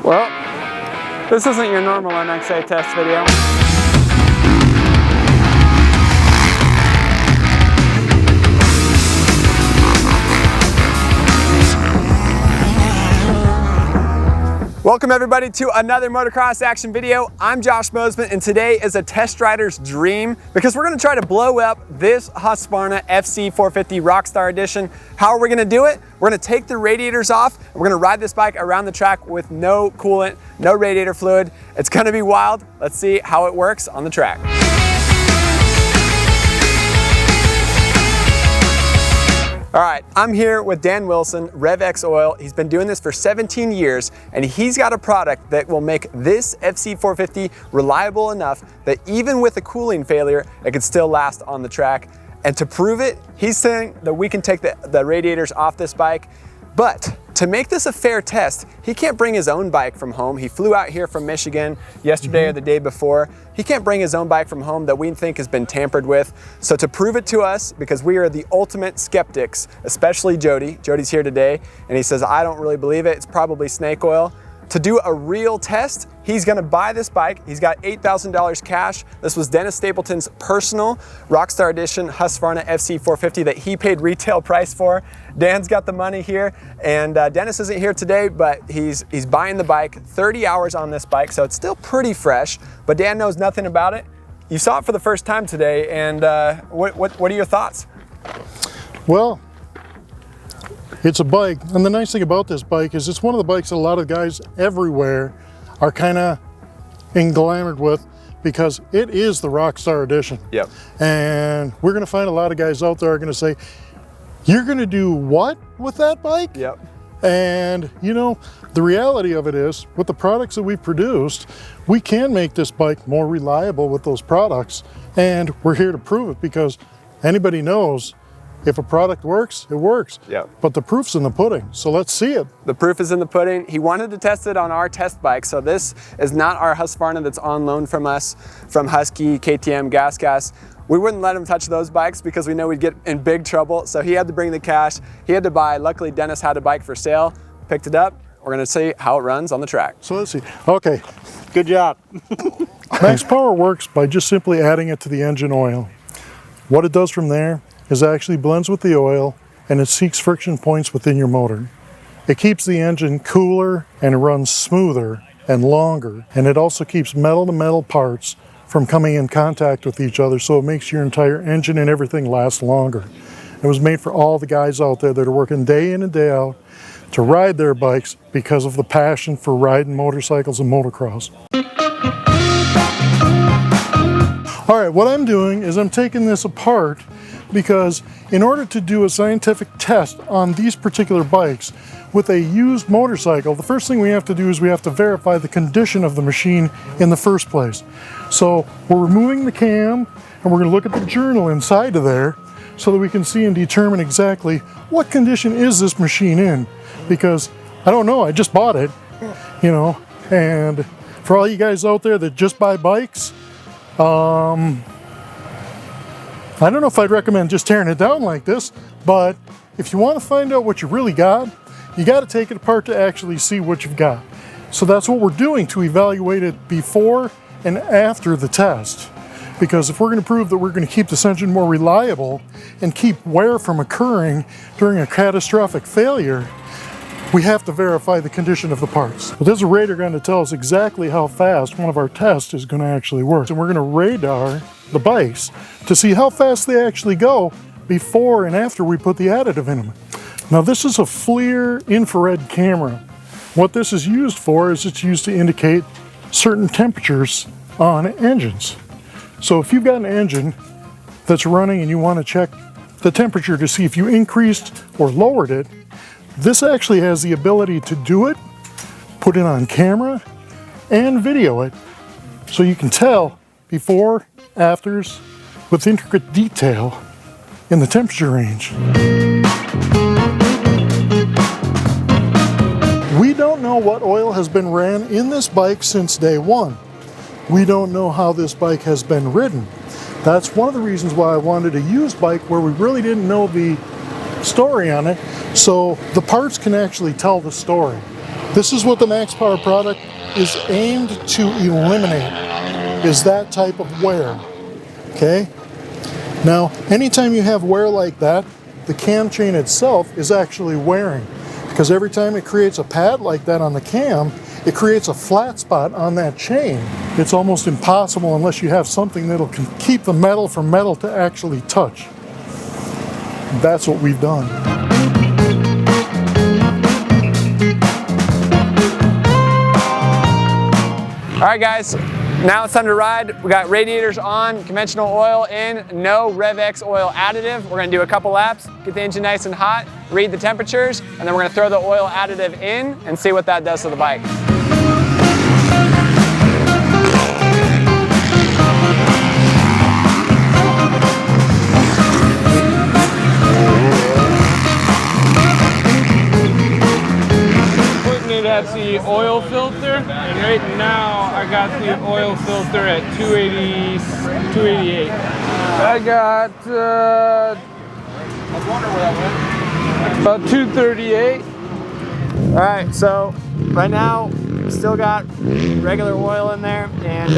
Well, this isn't your normal MXA test video. Welcome everybody to another motocross action video. I'm Josh Mosman and today is a test rider's dream because we're gonna try to blow up this Husqvarna FC450 Rockstar Edition. How are we gonna do it? We're gonna take the radiators off and we're gonna ride this bike around the track with no coolant, no radiator fluid. It's gonna be wild. Let's see how it works on the track. All right, I'm here with Dan Wilson, RevX Oil. He's been doing this for 17 years, and he's got a product that will make this FC450 reliable enough that even with a cooling failure, it can still last on the track. And to prove it, he's saying that we can take the radiators off this bike, but to make this a fair test, he can't bring his own bike from home. He flew out here from Michigan yesterday or the day before. He can't bring his own bike from home that we think has been tampered with. So to prove it to us, because we are the ultimate skeptics, especially Jody. Jody's here today, and he says, I don't really believe it. It's probably snake oil. To do a real test, he's gonna buy this bike. He's got $8,000 cash. This was Dennis Stapleton's personal Rockstar Edition Husqvarna FC450 that he paid retail price for. Dan's got the money here, and Dennis isn't here today, but he's buying the bike, 30 hours on this bike, so it's still pretty fresh, but Dan knows nothing about it. You saw it for the first time today, and what are your thoughts? Well, it's a bike, and the nice thing about this bike is it's one of the bikes that a lot of guys everywhere are kind of englamored with because it is the Rockstar Edition. Yep. And we're going to find a lot of guys out there are going to say, you're going to do what with that bike? Yep. And you know, the reality of it is, with the products that we've produced, we can make this bike more reliable with those products, and we're here to prove it because anybody knows if a product works, it works. Yep. But the proof's in the pudding, so let's see it. The proof is in the pudding. He wanted to test it on our test bike, so this is not our Husqvarna that's on loan from us, from Husky, KTM, Gas. We wouldn't let him touch those bikes because we know we'd get in big trouble, so he had to bring the cash. He had to buy. Luckily, Dennis had a bike for sale, picked it up. We're gonna see how it runs on the track. So let's see. Okay. Good job. Max Power works by just simply adding it to the engine oil. What it does from there is actually blends with the oil and it seeks friction points within your motor. It keeps the engine cooler and it runs smoother and longer, and it also keeps metal to metal parts from coming in contact with each other, so it makes your entire engine and everything last longer. It was made for all the guys out there that are working day in and day out to ride their bikes because of the passion for riding motorcycles and motocross. All right, what I'm doing is I'm taking this apart because in order to do a scientific test on these particular bikes with a used motorcycle, the first thing we have to do is we have to verify the condition of the machine in the first place. So we're removing the cam and we're going to look at the journal inside of there so that we can see and determine exactly what condition is this machine in, because I don't know, I just bought it, you know. And for all you guys out there that just buy bikes, I don't know if I'd recommend just tearing it down like this, but if you want to find out what you really got, you got to take it apart to actually see what you've got. So that's what we're doing to evaluate it before and after the test. Because if we're going to prove that we're going to keep this engine more reliable and keep wear from occurring during a catastrophic failure, we have to verify the condition of the parts. But there's a radar gun to tell us exactly how fast one of our tests is going to actually work. And we're going to radar the bikes to see how fast they actually go before and after we put the additive in them. Now this is a FLIR infrared camera. What this is used for is it's used to indicate certain temperatures on engines. So if you've got an engine that's running and you want to check the temperature to see if you increased or lowered it, this actually has the ability to do it, put it on camera, and video it, so you can tell before, afters, with intricate detail in the temperature range. We don't know what oil has been ran in this bike since day one. We don't know how this bike has been ridden. That's one of the reasons why I wanted a used bike where we really didn't know the story on it, so the parts can actually tell the story. This is what the Max Power product is aimed to eliminate, is that type of wear, okay? Now, anytime you have wear like that, the cam chain itself is actually wearing, because every time it creates a pad like that on the cam, it creates a flat spot on that chain. It's almost impossible unless you have something that'll keep the metal from metal to actually touch. That's what we've done. All right, guys, now it's time to ride. We got radiators on, conventional oil in, no RevX Oil additive. We're gonna do a couple laps, get the engine nice and hot, read the temperatures, and then we're gonna throw the oil additive in and see what that does to the bike. At the oil filter, and right now I got the oil filter at 280, 288. I got about 238. All right, so right now still got regular oil in there, and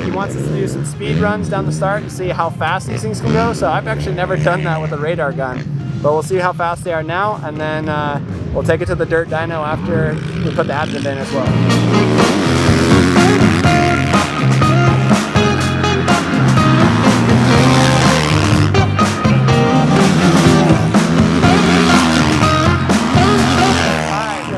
he wants us to do some speed runs down the start to see how fast these things can go. So I've actually never done that with a radar gun, but we'll see how fast they are now, and then we'll take it to the dirt dyno after we put the additive in as well.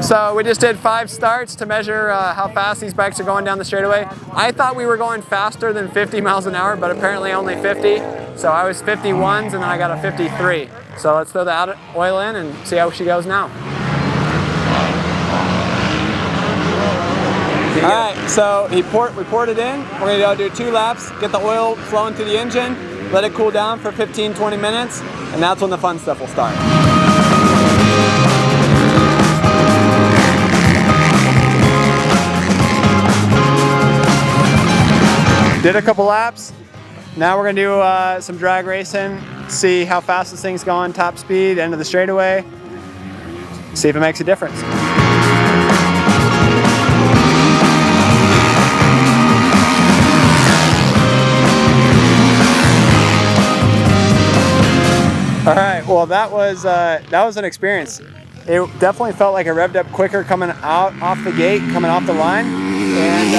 So we just did 5 starts to measure how fast these bikes are going down the straightaway. I thought we were going faster than 50 miles an hour, but apparently only 50. So I was 51s and then I got a 53. So let's throw the oil in and see how she goes now. All right, so we poured it in. We're gonna go do 2 laps, get the oil flowing through the engine, let it cool down for 15-20 minutes, and that's when the fun stuff will start. Did a couple laps. Now we're gonna do some drag racing, see how fast this thing's going, top speed, end of the straightaway, see if it makes a difference. All right, well that was an experience. It definitely felt like it revved up quicker coming out off the gate, coming off the line, and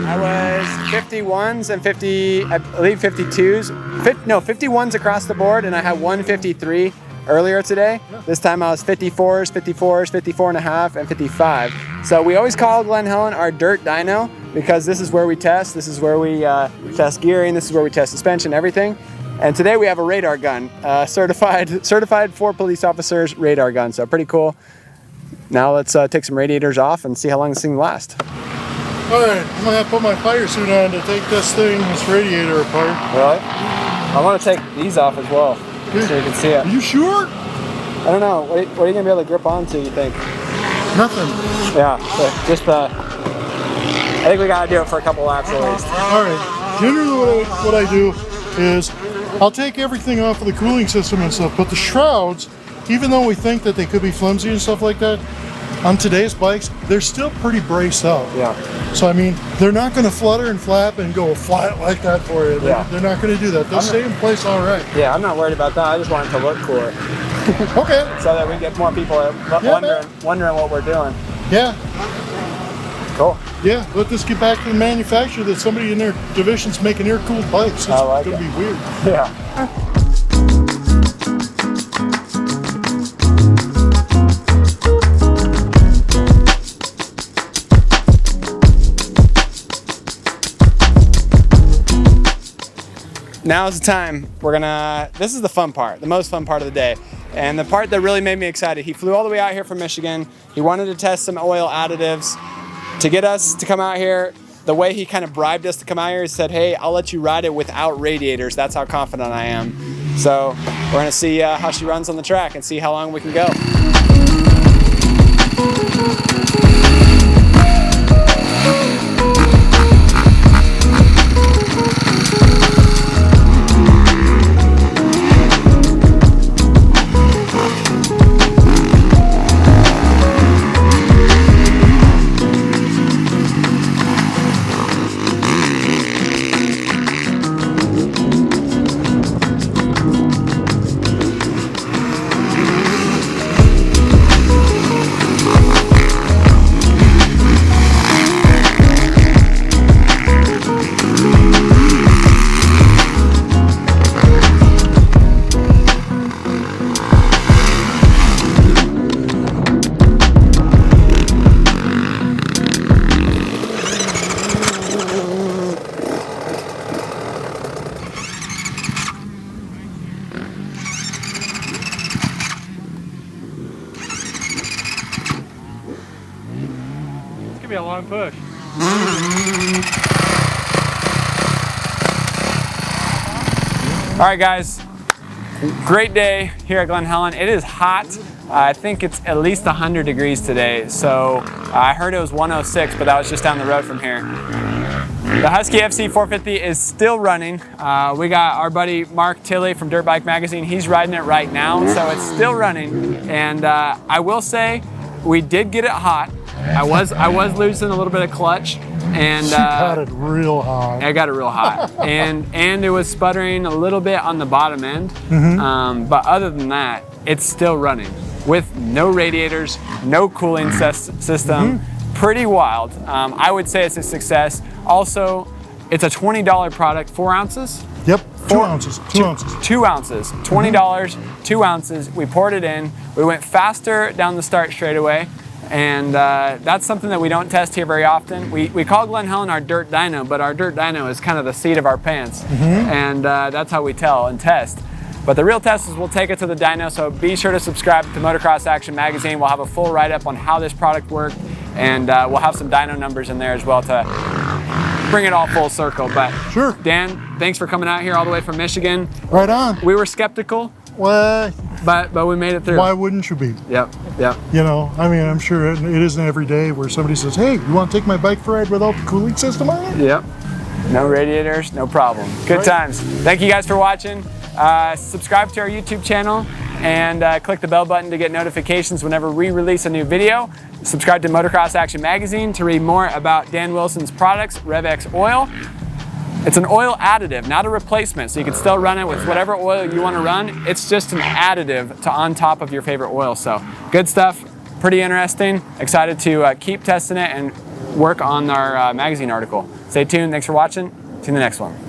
I was 51s and 51s across the board, and I had 153 earlier today. This time I was 54s, 54 and a half, and 55. So we always call Glen Helen our dirt dyno because this is where we test. This is where we test gearing. This is where we test suspension, everything. And today we have a radar gun, certified for police officers radar gun. So pretty cool. Now let's take some radiators off and see how long this thing lasts. All right, I'm gonna have to put my fire suit on to take this radiator apart. Really? I want to take these off as well, so you can see it. Are you sure? I don't know. What are you gonna be able to grip onto, you think? Nothing. Yeah, just I think we gotta do it for a couple laps at least. All right. Generally, what I do is I'll take everything off of the cooling system and stuff, but the shrouds, even though we think that they could be flimsy and stuff like that, on today's bikes, they're still pretty braced up. Yeah. So I mean, they're not going to flutter and flap and go flat like that for you. They're not going to do that. They'll stay in place all right. Yeah, I'm not worried about that. I just want it to look cooler. Okay. So that we get more people wondering what we're doing. Yeah. Cool. Yeah, let this get back to the manufacturer that somebody in their division's making air-cooled bikes. It's going to be weird. Yeah. Now's the time. This is the fun part, the most fun part of the day. And the part that really made me excited, he flew all the way out here from Michigan. He wanted to test some oil additives. To get us to come out here, the way he kind of bribed us to come out here, he said, hey, I'll let you ride it without radiators. That's how confident I am. So we're gonna see how she runs on the track and see how long we can go. be a long push. All right, guys. Great day here at Glen Helen. It is hot. I think it's at least 100 degrees today. So I heard it was 106, but that was just down the road from here. The Husky FC450 is still running. We got our buddy Mark Tilley from Dirt Bike Magazine. He's riding it right now, so it's still running. And I will say, we did get it hot. I was losing a little bit of clutch, and She got it real hot. I got it real hot, and it was sputtering a little bit on the bottom end. But other than that, it's still running with no radiators, no cooling system. Pretty wild. I would say it's a success. Also, it's a $20 product, 4 ounces. Yep, 2 ounces. 2 ounces. 2 ounces. $20, 2 ounces. We poured it in. We went faster down the start straightaway. And that's something that we don't test here very often. We call Glen Helen our dirt dyno, but our dirt dyno is kind of the seat of our pants. And that's how we tell and test. But the real test is we'll take it to the dyno, so be sure to subscribe to Motocross Action Magazine. We'll have a full write-up on how this product worked, and we'll have some dyno numbers in there as well to bring it all full circle. But Sure. Dan, thanks for coming out here all the way from Michigan. Right on. We were skeptical, Well, but we made it through. why wouldn't you be? Yep, yep. You know, I mean, I'm sure it isn't every day where somebody says, hey, you want to take my bike for a ride without the cooling system on it? Yep. No radiators, no problem. Good times. Thank you guys for watching. Subscribe to our YouTube channel and click the bell button to get notifications whenever we release a new video. Subscribe to Motocross Action Magazine to read more about Dan Wilson's products, RevX Oil. It's an oil additive, not a replacement, so you can still run it with whatever oil you want to run. It's just an additive to on top of your favorite oil. So good stuff, pretty interesting. Excited to keep testing it and work on our magazine article. Stay tuned. Thanks for watching. See you in the next one.